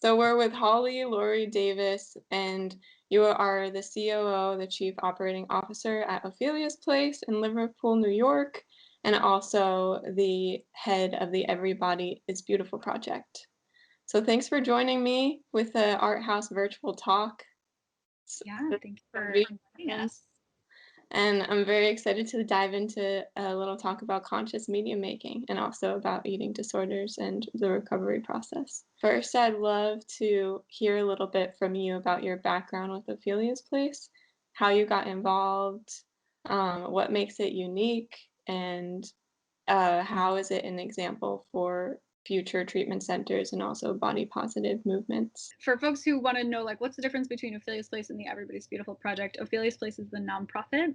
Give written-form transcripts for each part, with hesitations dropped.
So we're with Holly Lowery-Davis, and you are the COO, the Chief Operating Officer at Ophelia's Place in Liverpool, New York, and also the head of the Everybody is Beautiful project. So thanks for joining me with the ArtHouse virtual talk. Yeah, thank you for inviting And us. I'm very excited to dive into a little talk about conscious media making and also about eating disorders and the recovery process. First, I'd love to hear a little bit from you about your background with Ophelia's Place, how you got involved, what makes it unique, and how is it an example for future treatment centers and also body positive movements. For folks who want to know, like, what's the difference between Ophelia's Place and the Everybody's Beautiful project? Ophelia's Place is the nonprofit,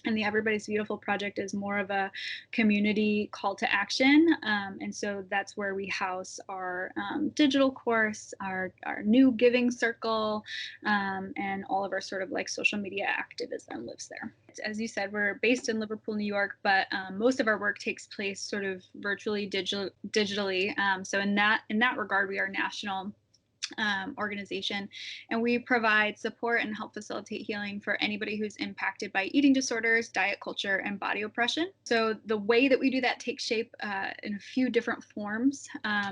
and the Everybody's Beautiful project is more of a community call to action. And so that's where we house our digital course, our new giving circle, and all of our sort of like social media activism lives there. As you said, we're based in Liverpool, New York, but most of our work takes place sort of virtually, digitally. So in that regard, we are national organization, and we provide support and help facilitate healing for anybody who's impacted by eating disorders, diet culture, and body oppression. So the way that we do that takes shape in a few different forms.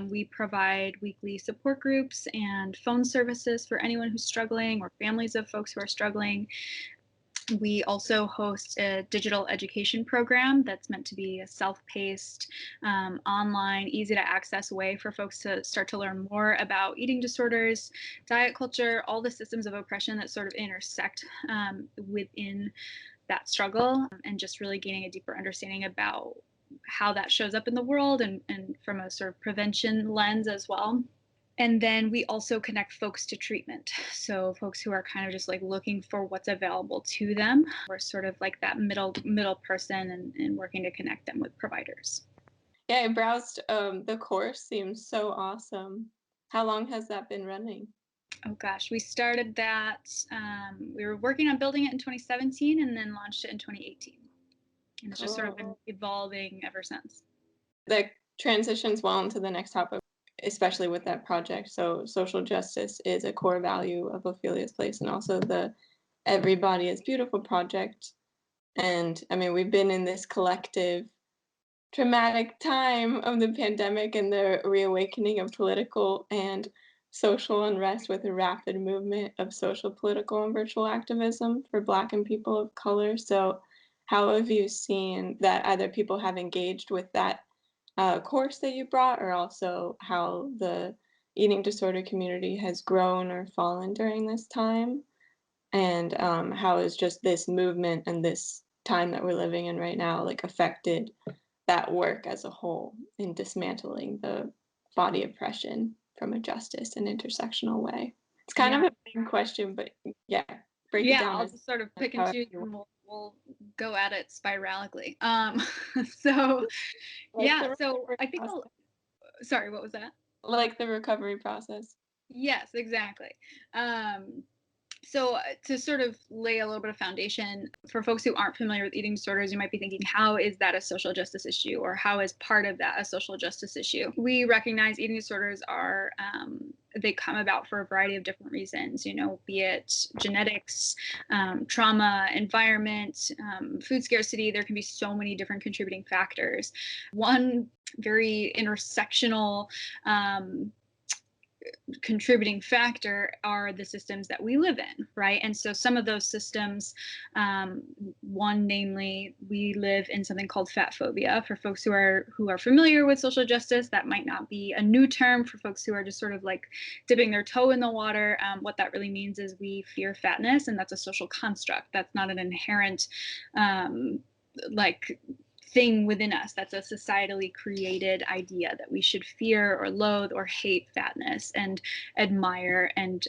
We provide weekly support groups and phone services for anyone who's struggling or families of folks who are struggling. We also host a digital education program that's meant to be a self-paced, online, easy to access way for folks to start to learn more about eating disorders, diet culture, all the systems of oppression that sort of intersect within that struggle, and just really gaining a deeper understanding about how that shows up in the world, and from a sort of prevention lens as well. And then we also connect folks to treatment. So folks who are kind of just like looking for what's available to them. We're sort of like that middle person, and working to connect them with providers. Yeah, I browsed the course, seems so awesome. How long has that been running? Oh gosh, we started that. We were working on building it in 2017 and then launched it in 2018. And it's just sort of been Cool. evolving ever since. That transitions well into the next topic, especially with that project. So social justice is a core value of Ophelia's Place and also the Everybody is Beautiful project. And I mean, we've been in this collective traumatic time of the pandemic and the reawakening of political and social unrest with a rapid movement of social, political, and virtual activism for Black and people of color. So, how have you seen that either people have engaged with that course that you brought, or also how the eating disorder community has grown or fallen during this time? And how is just this movement and this time that we're living in right now like affected that work as a whole in dismantling the body oppression from a justice and intersectional way? It's kind of Yeah. a big question, but yeah, break it Yeah, down I'll as just sort of pick and however choose, you want. and we'll go at it spiralically. So Like yeah, the so recovery I think process. sorry, what was that? Like the recovery process. Yes, exactly. Um, so to sort of lay a little bit of foundation for folks who aren't familiar with eating disorders, you might be thinking, how is that a social justice issue, or how is part of that a social justice issue? We recognize eating disorders are they come about for a variety of different reasons, be it genetics, trauma, environment, food scarcity. There can be so many different contributing factors. One very intersectional contributing factor are the systems that we live in, right? And so some of those systems, one namely, we live in something called fat phobia. For folks who are familiar with social justice, that might not be a new term. For folks who are just sort of like dipping their toe in the water, what that really means is we fear fatness, and that's a social construct. That's not an inherent like thing within us. That's a societally created idea that we should fear or loathe or hate fatness and admire and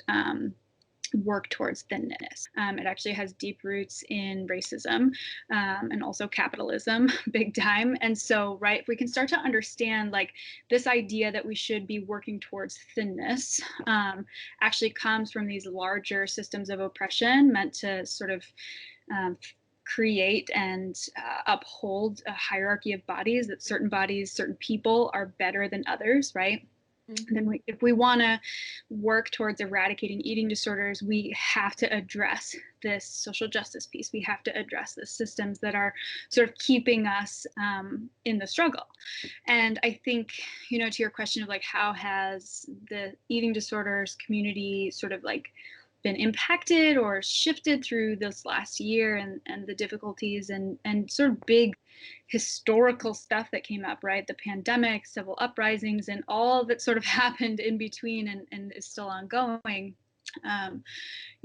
work towards thinness. It actually has deep roots in racism, and also capitalism, big time. And so, right, if we can start to understand like this idea that we should be working towards thinness, actually comes from these larger systems of oppression meant to sort of create and uphold a hierarchy of bodies, that certain bodies, certain people are better than others, right? Mhm. If we want to work towards eradicating eating disorders, we have to address this social justice piece. We have to address the systems that are sort of keeping us in the struggle. And I think, to your question of like, how has the eating disorders community sort of like been impacted or shifted through this last year, and the difficulties and sort of big historical stuff that came up, right? The pandemic, civil uprisings, and all that sort of happened in between and is still ongoing. Um,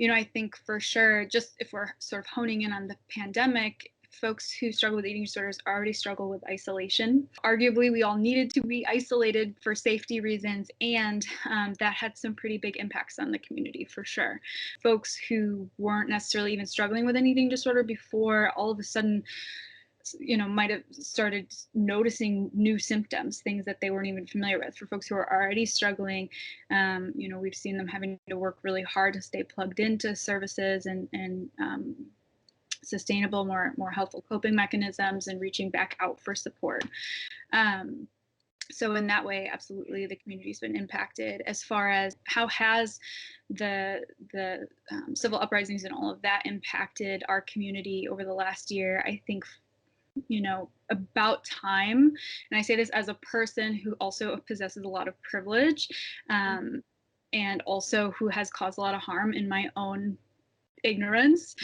I think for sure, just if we're sort of honing in on the pandemic, folks who struggle with eating disorders already struggle with isolation. Arguably, we all needed to be isolated for safety reasons, and that had some pretty big impacts on the community for sure. Folks who weren't necessarily even struggling with an eating disorder before, all of a sudden, might have started noticing new symptoms, things that they weren't even familiar with. For folks who are already struggling, we've seen them having to work really hard to stay plugged into services and sustainable, more helpful coping mechanisms, and reaching back out for support. So in that way, absolutely, the community's been impacted. As far as how has the civil uprisings and all of that impacted our community over the last year, I think, about time. And I say this as a person who also possesses a lot of privilege, and also who has caused a lot of harm in my own ignorance.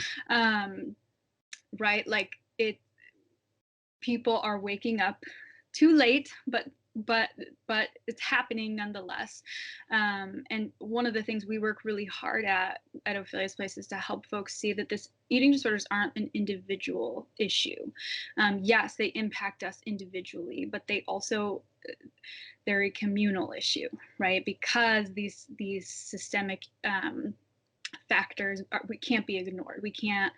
Right? Like people are waking up too late, but it's happening nonetheless. And one of the things we work really hard at Ophelia's Place is to help folks see that this eating disorders aren't an individual issue. Yes, they impact us individually, but they also they're a communal issue, right? Because these systemic factors we can't be ignored. We can't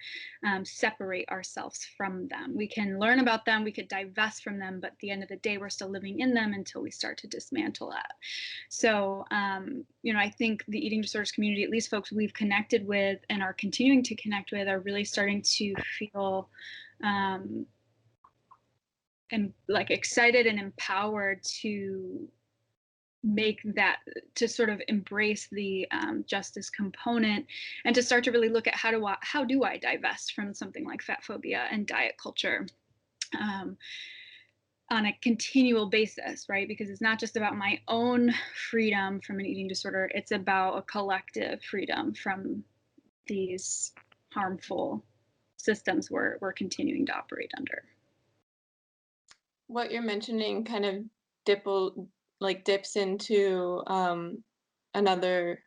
separate ourselves from them. We can learn about them, we could divest from them, but at the end of the day, we're still living in them until we start to dismantle that. So, I think the eating disorders community, at least folks we've connected with and are continuing to connect with, are really starting to feel and like excited and empowered to make that, to sort of embrace the justice component, and to start to really look at how do I divest from something like fat phobia and diet culture on a continual basis, right? Because it's not just about my own freedom from an eating disorder, it's about a collective freedom from these harmful systems we're continuing to operate under. What you're mentioning kind of dips into another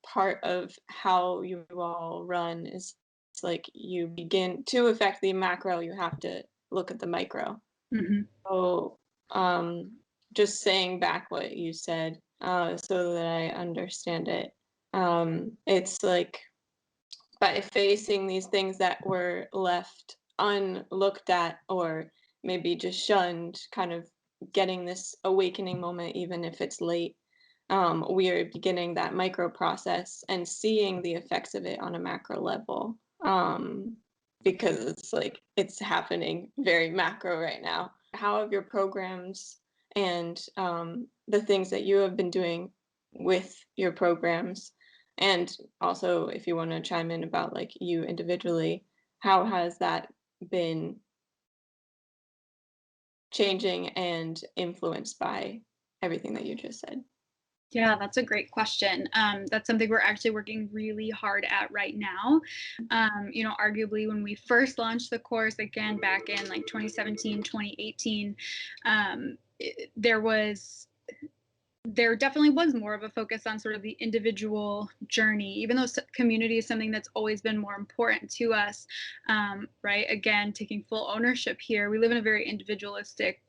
part of how you all run is it's like you begin to affect the macro, you have to look at the micro. Mm-hmm. So just saying back what you said so that I understand it. It's like by facing these things that were left unlooked at or maybe just shunned, kind of getting this awakening moment, even if it's late. We are beginning that micro process and seeing the effects of it on a macro level, because it's like it's happening very macro right now. How have your programs and the things that you have been doing with your programs, and also if you want to chime in about like you individually, how has that been changing and influenced by everything that you just said? Yeah, that's a great question. That's something we're actually working really hard at right now. Arguably when we first launched the course, again, back in like 2017, 2018, there definitely was more of a focus on sort of the individual journey, even though community is something that's always been more important to us, right? Again, taking full ownership here. We live in a very individualistic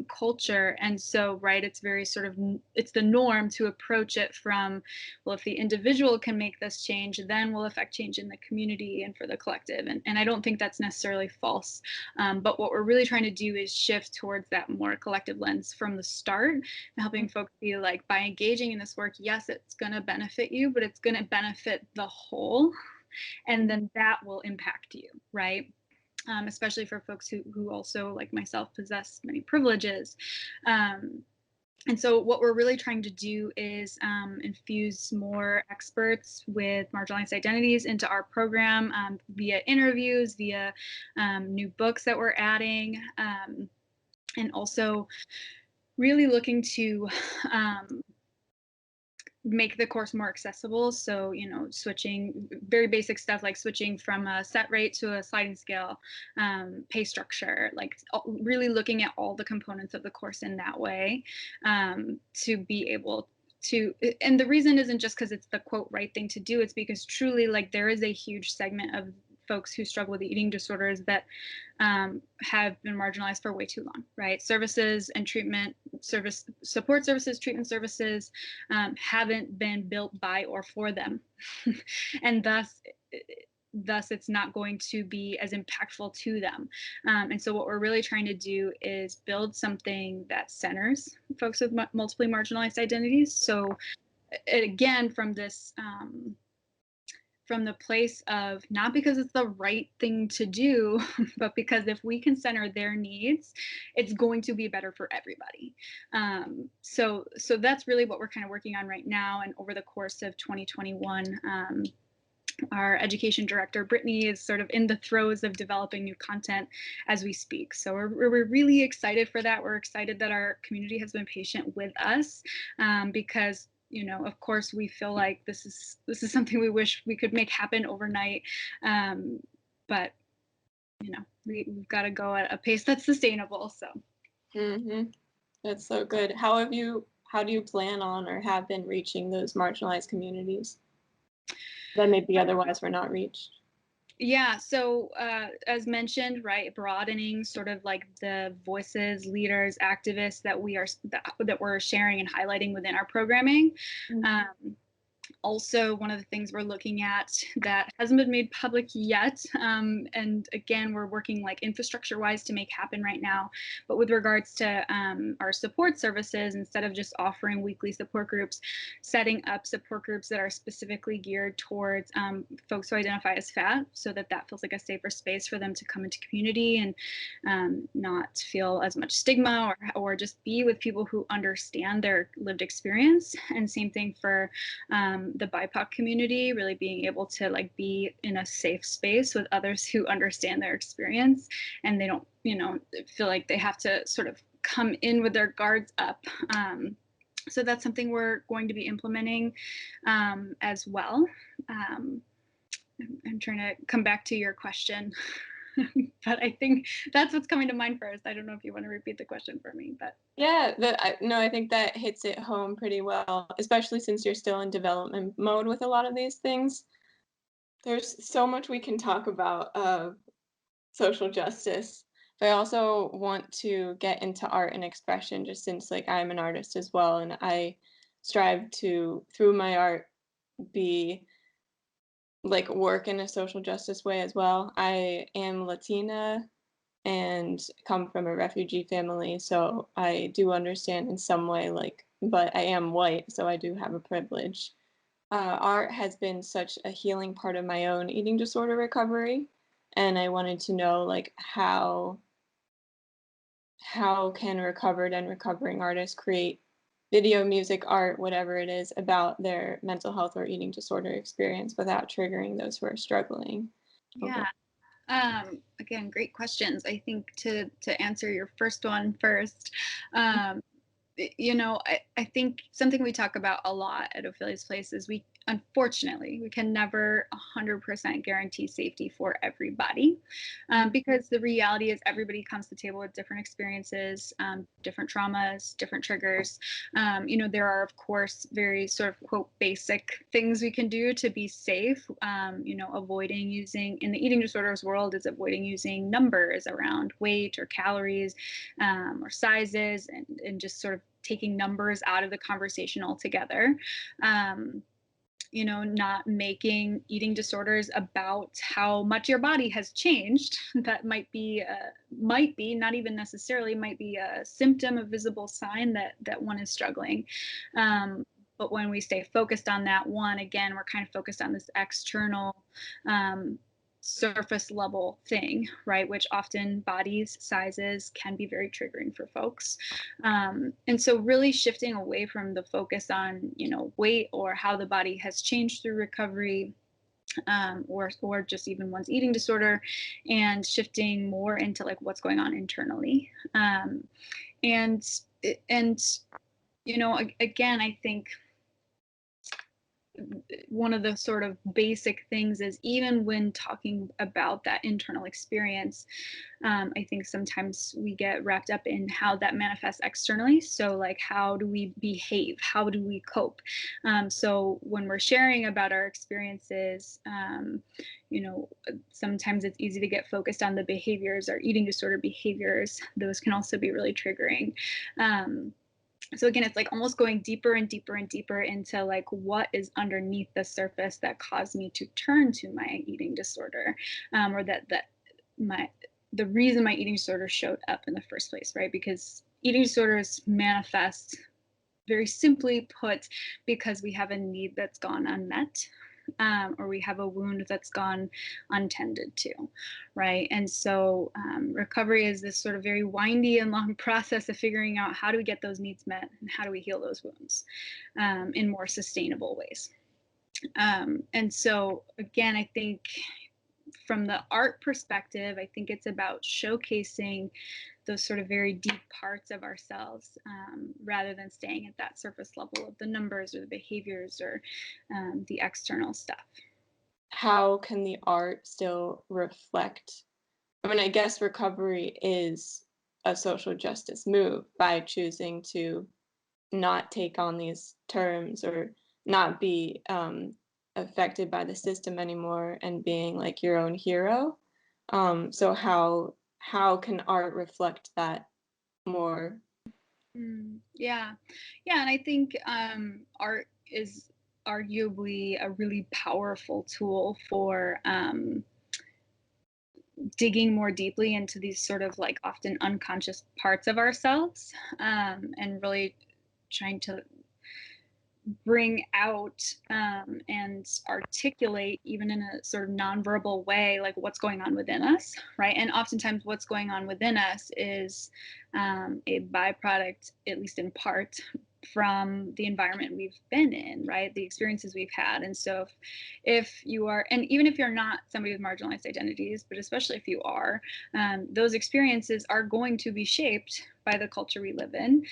culture. And so, right, it's very sort of, it's the norm to approach it from, well, if the individual can make this change, then we'll affect change in the community and for the collective. And I don't think that's necessarily false. But what we're really trying to do is shift towards that more collective lens from the start, and helping folks be like, by engaging in this work, yes, it's going to benefit you, but it's going to benefit the whole. And then that will impact you, right? Especially for folks who also, like myself, possess many privileges. And so what we're really trying to do is infuse more experts with marginalized identities into our program via interviews, via new books that we're adding, and also really looking to make the course more accessible. So, switching very basic stuff like switching from a set rate to a sliding scale, pay structure, like really looking at all the components of the course in that way, to be able to, and the reason isn't just because it's the quote right thing to do, it's because truly like there is a huge segment of folks who struggle with eating disorders that have been marginalized for way too long, right? Services and treatment support services, treatment services haven't been built by or for them. And thus it's not going to be as impactful to them. And so what we're really trying to do is build something that centers folks with multiply marginalized identities. So again, from this from the place of not because it's the right thing to do, but because if we can center their needs, it's going to be better for everybody. So that's really what we're kind of working on right now. And over the course of 2021, our education director, Brittany, is sort of in the throes of developing new content as we speak. So we're really excited for that. We're excited that our community has been patient with us because of course, we feel like this is something we wish we could make happen overnight. But we've got to go at a pace that's sustainable. So. Mm-hmm. That's so good. How do you plan on or have been reaching those marginalized communities that maybe otherwise were not reached? Yeah, so as mentioned, right, broadening sort of like the voices, leaders, activists that we're sharing and highlighting within our programming. Mm-hmm. Also, one of the things we're looking at that hasn't been made public yet, and again, we're working like infrastructure wise to make happen right now, but with regards to our support services, instead of just offering weekly support groups, setting up support groups that are specifically geared towards folks who identify as fat, so that feels like a safer space for them to come into community and not feel as much stigma, or just be with people who understand their lived experience. And same thing for the BIPOC community, really being able to like be in a safe space with others who understand their experience, and they don't, feel like they have to sort of come in with their guards up. So that's something we're going to be implementing as well. I'm trying to come back to your question. But I think that's what's coming to mind first. I don't know if you want to repeat the question for me, but Yeah, I think that hits it home pretty well, especially since you're still in development mode with a lot of these things. There's so much we can talk about social justice, but I also want to get into art and expression, just since like I'm an artist as well, and I strive to, through my art, be like work in a social justice way as well. I am Latina and come from a refugee family, so I do understand in some way, like, but I am white, so I do have a privilege. Art has been such a healing part of my own eating disorder recovery, and I wanted to know, like, how can recovered and recovering artists create video, music, art, whatever it is, about their mental health or eating disorder experience without triggering those who are struggling. yeah. Again, great questions. I think to answer your first one first, I think something we talk about a lot at Ophelia's Place is unfortunately, we can never 100% guarantee safety for everybody, because the reality is everybody comes to the table with different experiences, different traumas, different triggers. There are, of course, very sort of quote basic things we can do to be safe. Avoiding using, in the eating disorders world, is avoiding using numbers around weight or calories, or sizes, and just sort of taking numbers out of the conversation altogether. Not making eating disorders about how much your body has changed. That might be, not even necessarily, might be a symptom, a visible sign that one is struggling. But when we stay focused on that one, again, we're kind of focused on this external surface level thing, right? Which often bodies, sizes can be very triggering for folks. And so really shifting away from the focus on, weight or how the body has changed through recovery, or just even one's eating disorder, and shifting more into like what's going on internally. And again, I think one of the sort of basic things is, even when talking about that internal experience, I think sometimes we get wrapped up in how that manifests externally. So like, how do we behave? How do we cope? So when we're sharing about our experiences, sometimes it's easy to get focused on the behaviors, our eating disorder behaviors. Those can also be really triggering. So again, it's like almost going deeper and deeper and deeper into like what is underneath the surface that caused me to turn to my eating disorder, or the reason my eating disorder showed up in the first place, right? Because eating disorders manifest, very simply put, because we have a need that's gone unmet, or we have a wound that's gone untended to, right? And so recovery is this sort of very windy and long process of figuring out how do we get those needs met and how do we heal those wounds in more sustainable ways. And so again, I think from the art perspective, I think it's about showcasing those sort of very deep parts of ourselves, rather than staying at that surface level of the numbers or the behaviors or the external stuff. How can the art still reflect? I mean, I guess recovery is a social justice move by choosing to not take on these terms or not be affected by the system anymore and being like your own hero. So how can art reflect that more? Yeah, and I think art is arguably a really powerful tool for digging more deeply into these sort of like often unconscious parts of ourselves, and really trying to bring out and articulate, even in a sort of nonverbal way, like what's going on within us, right? And oftentimes what's going on within us is a byproduct, at least in part, from the environment we've been in, right? The experiences we've had. And so if you are, and even if you're not somebody with marginalized identities, but especially if you are, those experiences are going to be shaped by the culture we live in.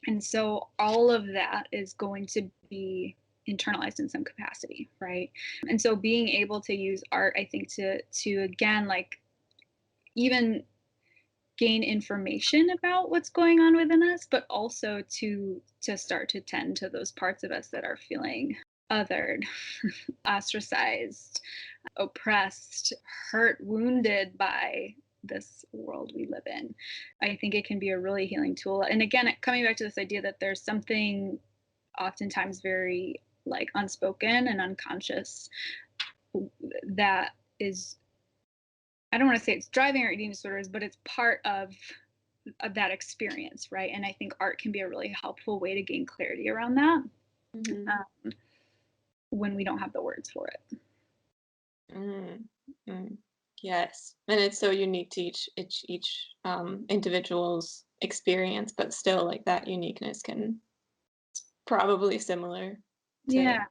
And so all of that is going to be internalized in some capacity, right? And so being able to use art, I think, to again, like, even gain information about what's going on within us, but also to start to tend to those parts of us that are feeling othered, ostracized, oppressed, hurt, wounded by this world we live in. I think it can be a really healing tool. And again, coming back to this idea that there's something oftentimes very like unspoken and unconscious that is, I don't want to say it's driving our eating disorders, but it's part of that experience, right? And I think art can be a really helpful way to gain clarity around that, when we don't have the words for it. Mm. Yes, and it's so unique to each individual's experience, but still, like, that uniqueness can probably similar to Yeah.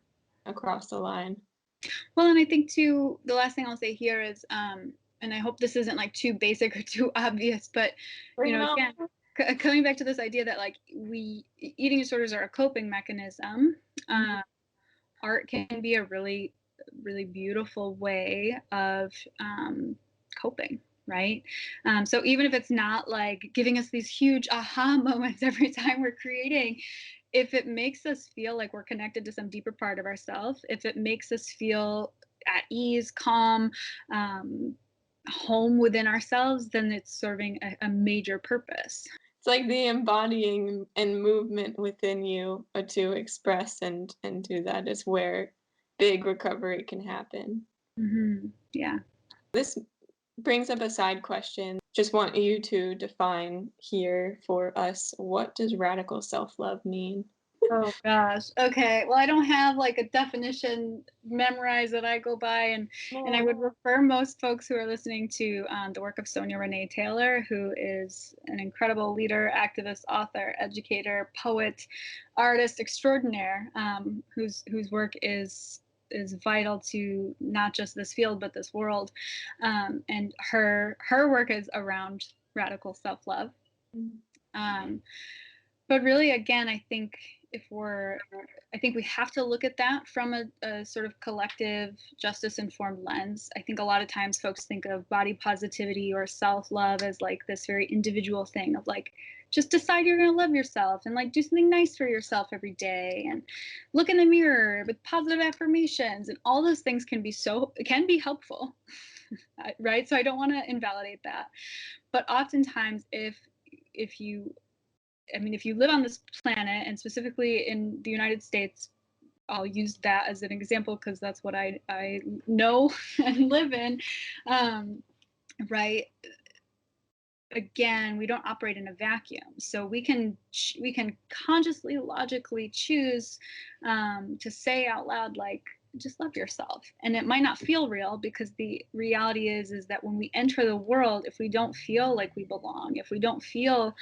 across the line. Well, and I think too, the last thing I'll say here is, and I hope this isn't like too basic or too obvious, but Bring it on. again, coming back to this idea that like eating disorders are a coping mechanism. Art can be a really, really beautiful way of coping, right? So even if it's not like giving us these huge aha moments every time we're creating, if it makes us feel like we're connected to some deeper part of ourselves, if it makes us feel at ease, calm, home within ourselves, then it's serving a major purpose. It's like the embodying and movement within you to express and do that is where big recovery can happen. Yeah. This brings up a side question. Just want you to define here for us, what does radical self-love mean? Oh gosh. Okay. Well, I don't have like a definition memorized that I go by, and I would refer most folks who are listening to the work of Sonia Renee Taylor, who is an incredible leader, activist, author, educator, poet, artist extraordinaire, whose work is vital to not just this field but this world. And her work is around radical self-love. But really, again, I think we have to look at that from a sort of collective justice informed lens. I think a lot of times folks think of body positivity or self-love as like this very individual thing of like, just decide you're going to love yourself and like do something nice for yourself every day and look in the mirror with positive affirmations, and all those things can be helpful. Right? So I don't want to invalidate that. But oftentimes if you live on this planet, and specifically in the United States, I'll use that as an example because that's what I know and live in, right? Again, we don't operate in a vacuum, so we can consciously, logically choose to say out loud, like, just love yourself. And it might not feel real, because the reality is that when we enter the world, if we don't feel like we belong, if we don't feel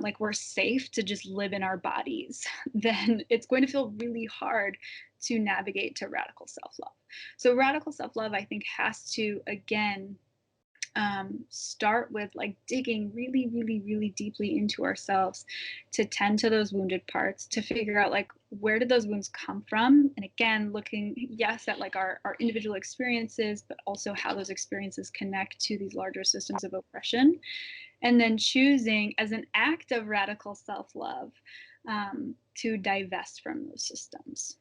like we're safe to just live in our bodies, then it's going to feel really hard to navigate to radical self-love. So radical self-love, I think, has to, again, start with like digging really, really, really deeply into ourselves to tend to those wounded parts, to figure out like, where did those wounds come from? And again, looking, yes, at like our individual experiences, but also how those experiences connect to these larger systems of oppression. And then choosing, as an act of radical self-love, to divest from those systems.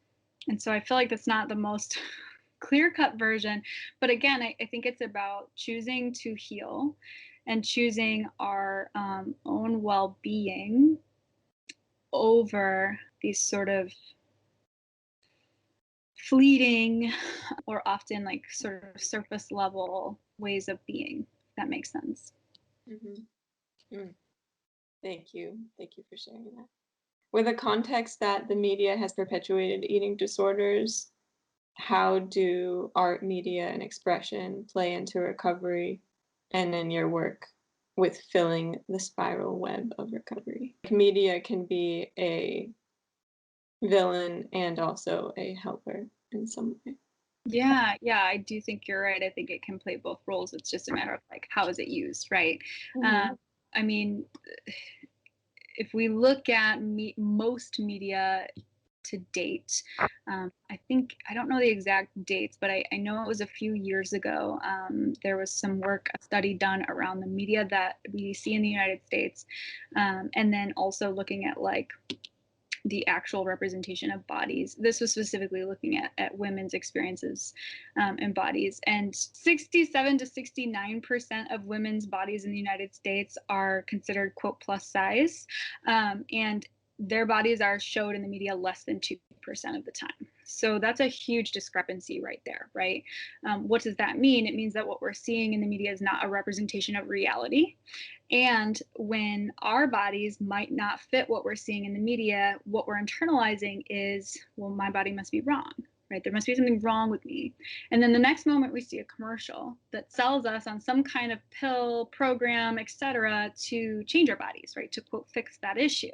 And so I feel like that's not the most clear-cut version, but again, I think it's about choosing to heal and choosing our own well-being over these sort of fleeting or often like sort of surface level ways of being, if that makes sense. Thank you for sharing that. With a context that the media has perpetuated eating disorders, how do art, media, and expression play into recovery, and in your work with filling the spiral web of recovery? Media can be a villain and also a helper in some way. Yeah, I do think you're right. I think it can play both roles. It's just a matter of like, how is it used, right? I mean, if we look at most media to date, I don't know the exact dates, but I know it was a few years ago. There was some work, a study done around the media that we see in the United States, and then also looking at like the actual representation of bodies. This was specifically looking at women's experiences and bodies. And 67 to 69% of women's bodies in the United States are considered, quote, plus size. And their bodies are showed in the media less than 2% of the time. So that's a huge discrepancy right there, right? What does that mean? It means that what we're seeing in the media is not a representation of reality. And when our bodies might not fit what we're seeing in the media, what we're internalizing is, well, my body must be wrong, right? There must be something wrong with me. And then the next moment we see a commercial that sells us on some kind of pill, program, etc., to change our bodies, right? To, quote, fix that issue.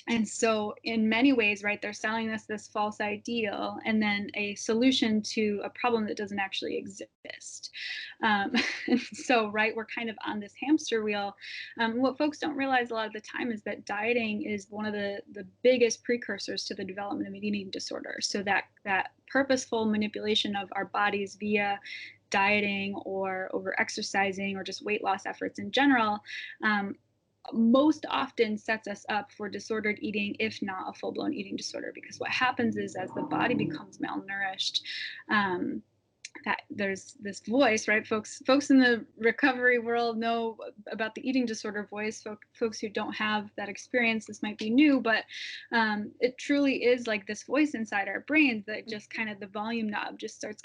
And so in many ways, right, they're selling us this false ideal and then a solution to a problem that doesn't actually exist. And so, right, we're kind of on this hamster wheel. What folks don't realize a lot of the time is that dieting is one of the biggest precursors to the development of an eating disorder. So that purposeful manipulation of our bodies via dieting or over exercising or just weight loss efforts in general, most often sets us up for disordered eating, if not a full-blown eating disorder. Because what happens is, as the body becomes malnourished, that there's this voice, right? Folks in the recovery world know about the eating disorder voice. Folks who don't have that experience, this might be new, but it truly is like this voice inside our brains that just kind of, the volume knob just starts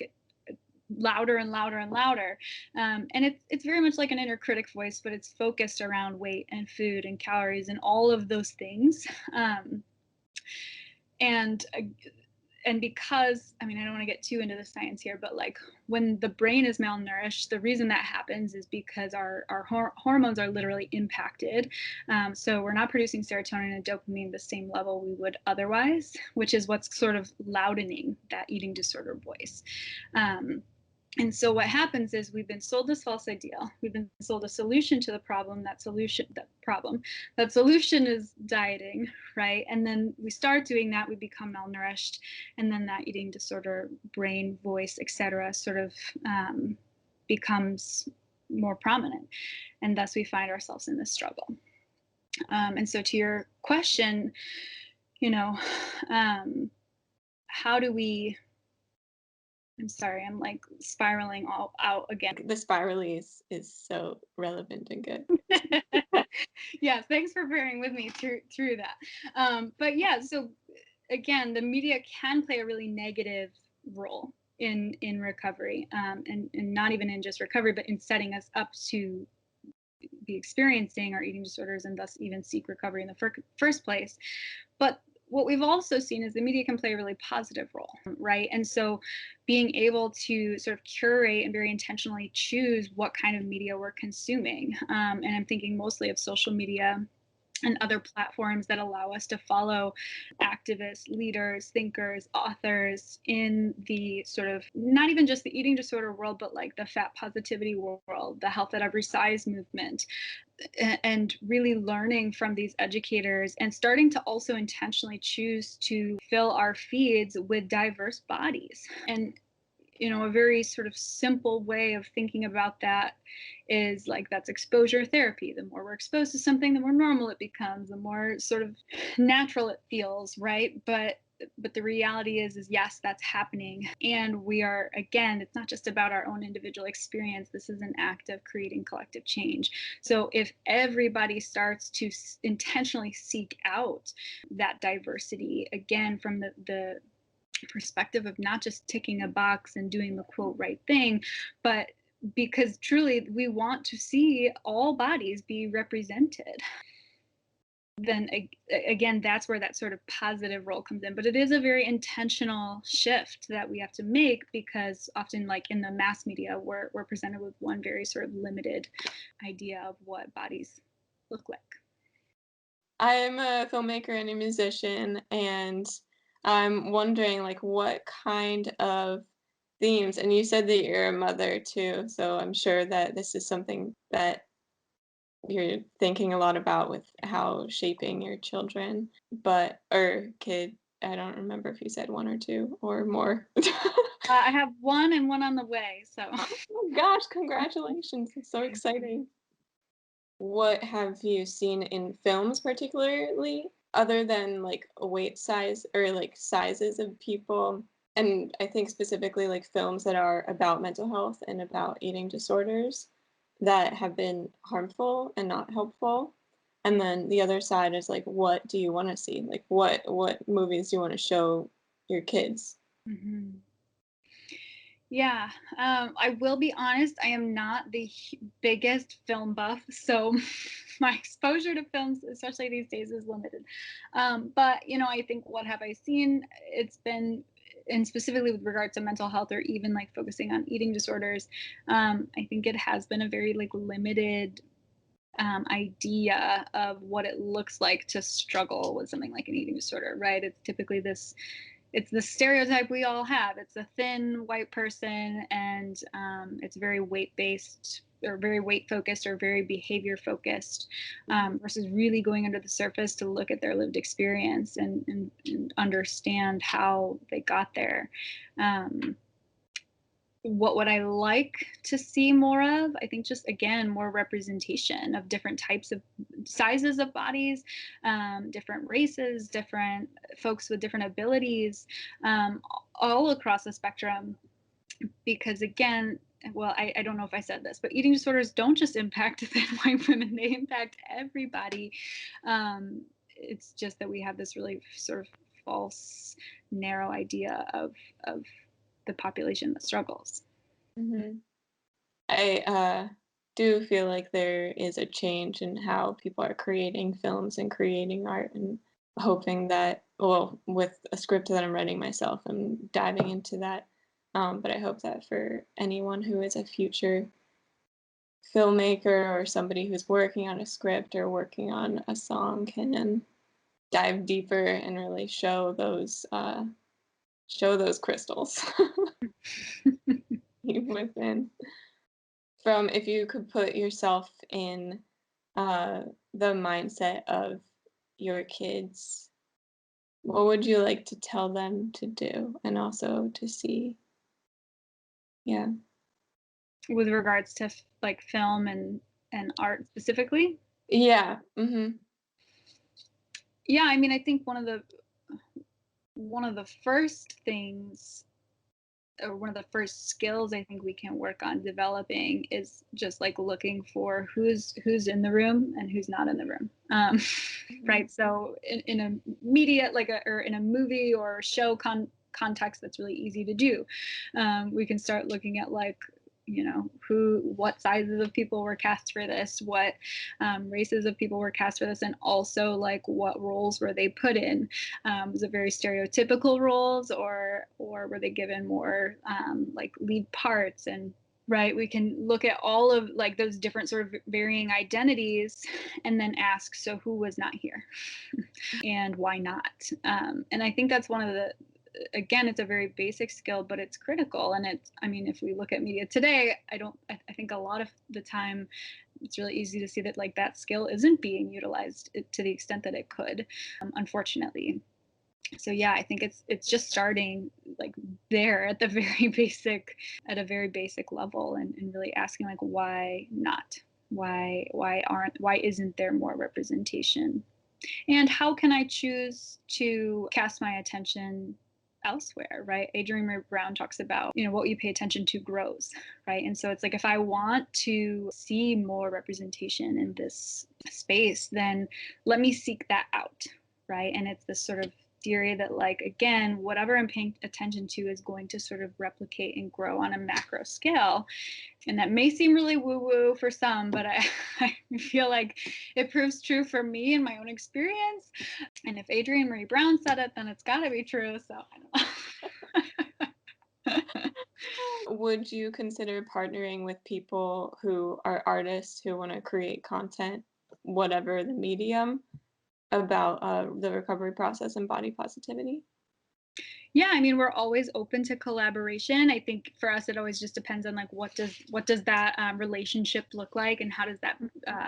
louder and louder and louder. And it's very much like an inner critic voice, but it's focused around weight and food and calories and all of those things. And and because, I mean, I don't want to get too into the science here, but like when the brain is malnourished, the reason that happens is because our hormones are literally impacted. So we're not producing serotonin and dopamine the same level we would otherwise, which is what's sort of loudening that eating disorder voice. And so what happens is we've been sold this false ideal. We've been sold a solution to the problem. That solution is dieting, right? And then we start doing that, we become malnourished, and then that eating disorder, brain, voice, etc., sort of becomes more prominent, and thus we find ourselves in this struggle. And so, to your question, you know, how do we? I'm sorry, I'm like spiraling all out again. The spirally is so relevant and good. Yes, thanks for bearing with me through that. But yeah, so again, the media can play a really negative role in recovery, and not even in just recovery, but in setting us up to be experiencing our eating disorders and thus even seek recovery in the first place. But what we've also seen is the media can play a really positive role, right? And so being able to sort of curate and very intentionally choose what kind of media we're consuming. And I'm thinking mostly of social media and other platforms that allow us to follow activists, leaders, thinkers, authors in the sort of not even just the eating disorder world, but like the fat positivity world, the health at every size movement, and really learning from these educators and starting to also intentionally choose to fill our feeds with diverse bodies. And a very sort of simple way of thinking about that is like that's exposure therapy. The more we're exposed to something, the more normal it becomes, the more sort of natural it feels, right? But the reality is yes, that's happening. And we are, again, it's not just about our own individual experience. This is an act of creating collective change. So if everybody starts to intentionally seek out that diversity, again, from the perspective of not just ticking a box and doing the quote right thing, but because truly we want to see all bodies be represented, then again, that's where that sort of positive role comes in. But it is a very intentional shift that we have to make, because often, like in the mass media, we're presented with one very sort of limited idea of what bodies look like. I'm a filmmaker and a musician, and I'm wondering, like, what kind of themes, and you said that you're a mother too, so I'm sure that this is something that you're thinking a lot about with how shaping your children, or kid. I don't remember if you said one or two or more. I have one and one on the way, so. Oh gosh, congratulations. It's so exciting. What have you seen in films particularly, other than like a weight size or like sizes of people? And I think specifically like films that are about mental health and about eating disorders that have been harmful and not helpful. And then the other side is like, what do you want to see? Like, what movies do you want to show your kids? Mm-hmm. Yeah, I will be honest, I am not the biggest film buff, so my exposure to films, especially these days, is limited. But, I think what have I seen? It's been, and specifically with regard to mental health or even like focusing on eating disorders, I think it has been a very like limited idea of what it looks like to struggle with something like an eating disorder, right? It's typically it's the stereotype we all have. It's a thin white person, and it's very weight based or very weight focused or very behavior focused, versus really going under the surface to look at their lived experience and understand how they got there. What would I like to see more of? I think just, again, more representation of different types of sizes of bodies, different races, different folks with different abilities, all across the spectrum. Because again, well, I don't know if I said this, but eating disorders don't just impact thin white women, they impact everybody. It's just that we have this really sort of false, narrow idea of the population that struggles. Hmm. I do feel like there is a change in how people are creating films and creating art, and hoping that, well, with a script that I'm writing myself, I'm diving into that. But I hope that for anyone who is a future filmmaker or somebody who's working on a script or working on a song can dive deeper and really show those crystals within. From, if you could put yourself in uh, the mindset of your kids, what would you like to tell them to do and also to see? Yeah. With regards to like film and art specifically. Yeah. Mm-hmm. Yeah, I mean, I think one of the first things, or one of the first skills I think we can work on developing, is just like looking for who's in the room and who's not in the room. Mm-hmm. Right. So in a media, or in a movie or show context, that's really easy to do. We can start looking at, like, what sizes of people were cast for this, what races of people were cast for this, and also like what roles were they put in. Was it very stereotypical roles, or were they given more like lead parts? And right, we can look at all of like those different sort of varying identities, and then ask, so who was not here and why not? And I think that's one of the, again, it's a very basic skill, but it's critical. And it's, I mean, if we look at media today, I think a lot of the time it's really easy to see that like that skill isn't being utilized to the extent that it could, unfortunately. So yeah, I think it's just starting like there at the at a very basic level, and really asking, like, why not? Why isn't there more representation? And how can I choose to cast my attention elsewhere, right? Adrienne Maree Brown talks about, what you pay attention to grows, right? And so it's like, if I want to see more representation in this space, then let me seek that out, right? And it's this sort of theory that, like, again, whatever I'm paying attention to is going to sort of replicate and grow on a macro scale. And that may seem really woo-woo for some, but I feel like it proves true for me in my own experience. And if Adrienne Maree Brown said it, then it's got to be true. So I don't know. Would you consider partnering with people who are artists who want to create content, whatever the medium, about the recovery process and body positivity? Yeah, I mean, we're always open to collaboration. I think for us, it always just depends on, like, what does that relationship look like, and how does that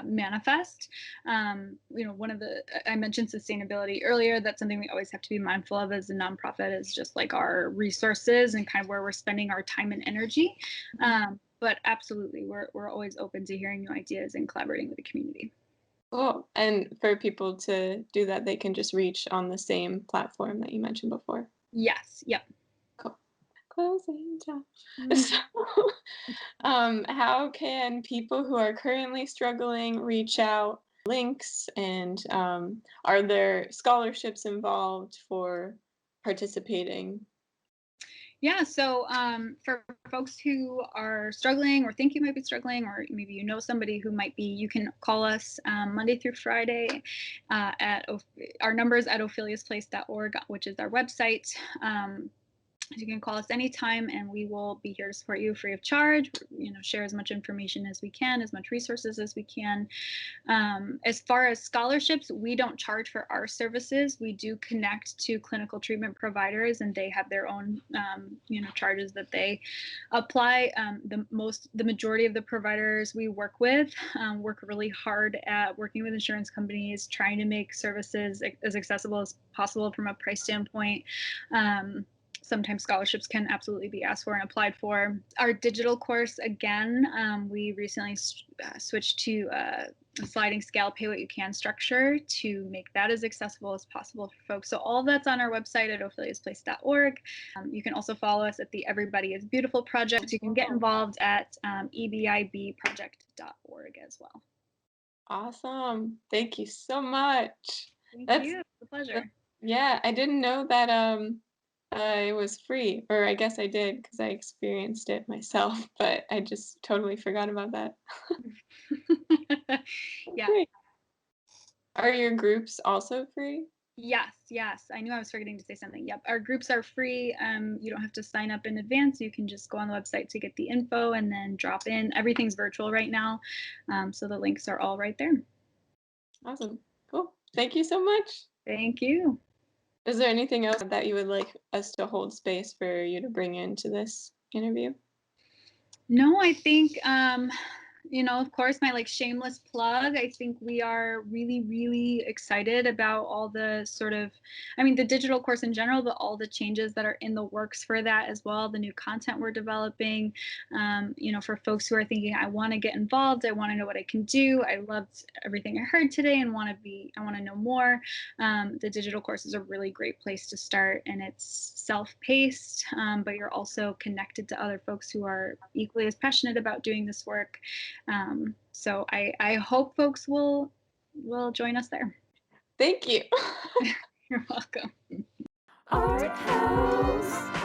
manifest. One of the, I mentioned sustainability earlier. That's something we always have to be mindful of as a nonprofit, is just like our resources and kind of where we're spending our time and energy. But absolutely, we're always open to hearing new ideas and collaborating with the community. Cool. And for people to do that, they can just reach on the same platform that you mentioned before. Yes. Yep. Cool. Closing time. Mm. So, how can people who are currently struggling reach out? Links, and are there scholarships involved for participating? Yeah, so for folks who are struggling, or think you might be struggling, or maybe you know somebody who might be, you can call us Monday through Friday our numbers at opheliasplace.org, which is our website. You can call us anytime, and we will be here to support you free of charge. Share as much information as we can, as much resources as we can. As far as scholarships, we don't charge for our services. We do connect to clinical treatment providers, and they have their own, charges that they apply. The majority of the providers we work with work really hard at working with insurance companies, trying to make services as accessible as possible from a price standpoint. Sometimes scholarships can absolutely be asked for and applied for. Our digital course, again, we recently switched to a sliding scale pay what you can structure to make that as accessible as possible for folks. So all that's on our website at opheliasplace.org. You can also follow us at the Everybody is Beautiful project. You can get involved at ebibproject.org as well. Awesome. Thank you so much. Thank That's you. It's a pleasure. yeah, I didn't know that It was free, or I guess I did because I experienced it myself, but I just totally forgot about that. Yeah. Great. Are your groups also free? Yes, yes. I knew I was forgetting to say something. Yep. Our groups are free. You don't have to sign up in advance. You can just go on the website to get the info and then drop in. Everything's virtual right now. So the links are all right there. Awesome. Cool. Thank you so much. Thank you. Is there anything else that you would like us to hold space for you to bring into this interview? No, I think of course, my like shameless plug. I think we are really, really excited about all the the digital course in general, but all the changes that are in the works for that as well. The new content we're developing. For folks who are thinking, I want to get involved, I want to know what I can do. I loved everything I heard today and I want to know more. The digital course is a really great place to start, and it's self-paced, but you're also connected to other folks who are equally as passionate about doing this work. So I hope folks will join us there. Thank you. You're welcome. ArtHouse.